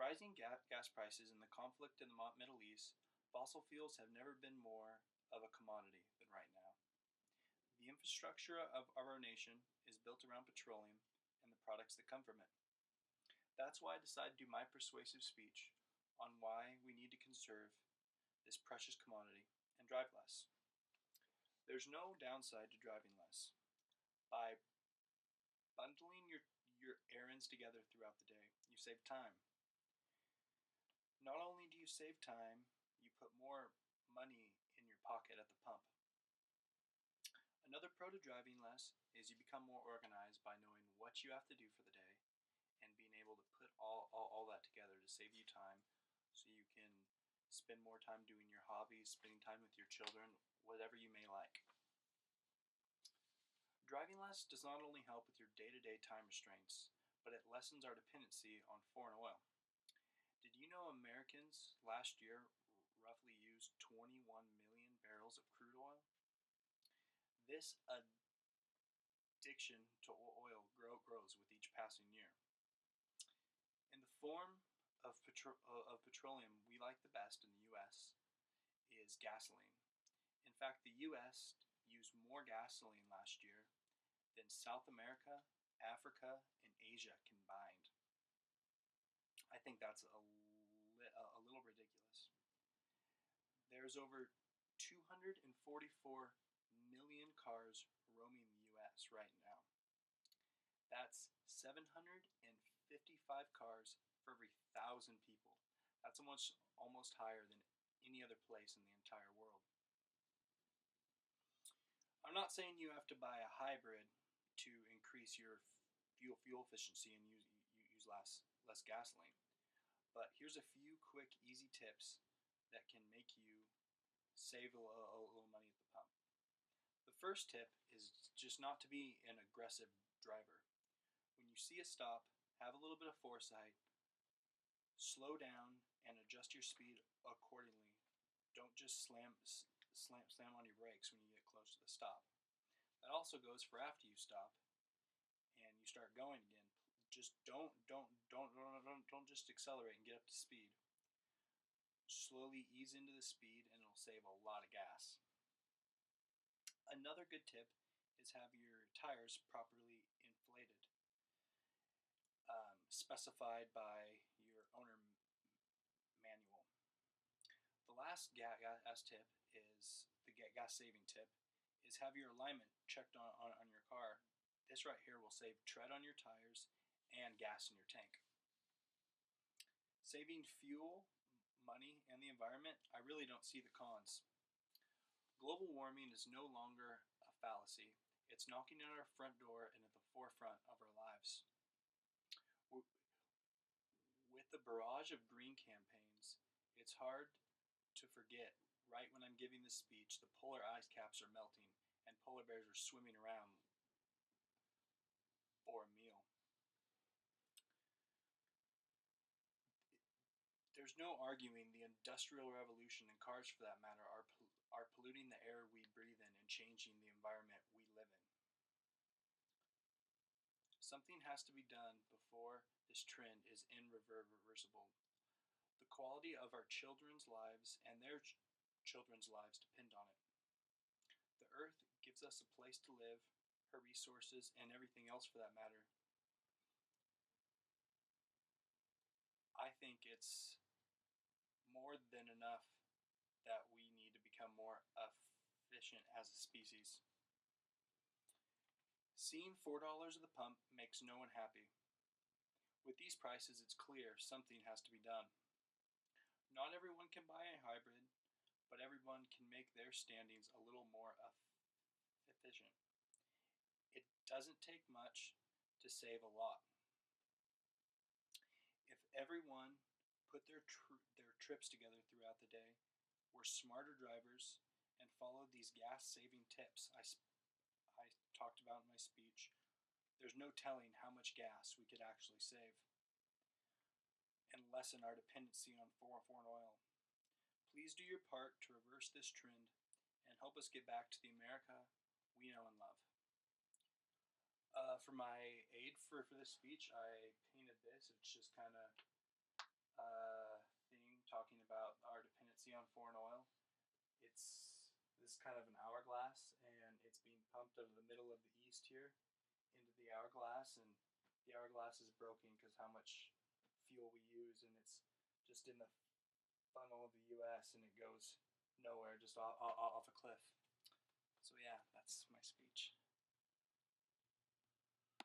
rising gas prices and the conflict in the Middle East, fossil fuels have never been more of a commodity than right now. The infrastructure of our nation is built around petroleum and the products that come from it. That's why I decided to do my persuasive speech on why we need to conserve this precious commodity and drive less. There's no downside to driving less. By bundling your errands together throughout the day, you save time. Not only do you save time, you put more money in your pocket at the pump. Another pro to driving less is you become more organized by knowing what you have to do for the day and being able to put all that together to save you time so you can spend more time doing your hobbies, spending time with your children, whatever you may like. Driving less does not only help with your day-to-day time restraints, but it lessens our dependency on foreign oil. Did you know Americans last year roughly used 21 million barrels of crude oil? This addiction to oil grows with each passing year. In the form of petroleum we like the best in the U.S. is gasoline. In fact, the U.S. used more gasoline last year than South America, Africa, and Asia combined. I think that's a little ridiculous. There's over 244 million cars roaming the U.S. right now. That's 755 cars for every 1,000 people. That's almost higher than any other place in the entire world. I'm not saying you have to buy a hybrid to increase your fuel efficiency and use less gasoline. But here's a few quick, easy tips that can make you save a little money at the pump. The first tip is just not to be an aggressive driver. When you see a stop, have a little bit of foresight, slow down, and adjust your speed accordingly. Don't just slam on your brakes when you get close to the stop. That also goes for after you stop and you start going again. Just don't just accelerate and get up to speed. Slowly ease into the speed and it'll save a lot of gas. Another good tip is have your tires properly inflated, specified by your owner manual. The last gas tip is the gas saving tip is have your alignment checked on your car. This right here will save tread on your tires and gas in your tank. Saving fuel, money, and the environment, I really don't see the cons. Global warming is no longer a fallacy. It's knocking at our front door and at the forefront of our lives. With the barrage of green campaigns, it's hard to forget, right when I'm giving this speech, the polar ice caps are melting and polar bears are swimming around for a meal. There's no arguing the Industrial Revolution, and cars for that matter, are polluting the air we breathe in and changing the environment we live in. Something has to be done before this trend is irreversible. The quality of our children's lives and their children's lives depend on it. The earth gives us a place to live, her resources, and everything else for that matter. I think it's more than enough that we need to become more efficient as a species. Seeing $4 at the pump makes no one happy. With these prices, it's clear something has to be done. Not everyone can buy a hybrid, but everyone can make their standings a little more efficient. It doesn't take much to save a lot. If everyone put their trips together throughout the day, were smarter drivers, and followed these gas-saving tips I talked about in my speech, there's no telling how much gas we could actually save and lessen our dependency on foreign oil. Please do your part to reverse this trend and help us get back to the America we know and love. For my aid for this speech, I painted this. It's just kind of see on foreign oil. This is kind of an hourglass, and it's being pumped out of the middle of the east here into the hourglass, and the hourglass is broken because how much fuel we use, and it's just in the funnel of the U.S. and it goes nowhere, just off a cliff. So yeah, that's my speech.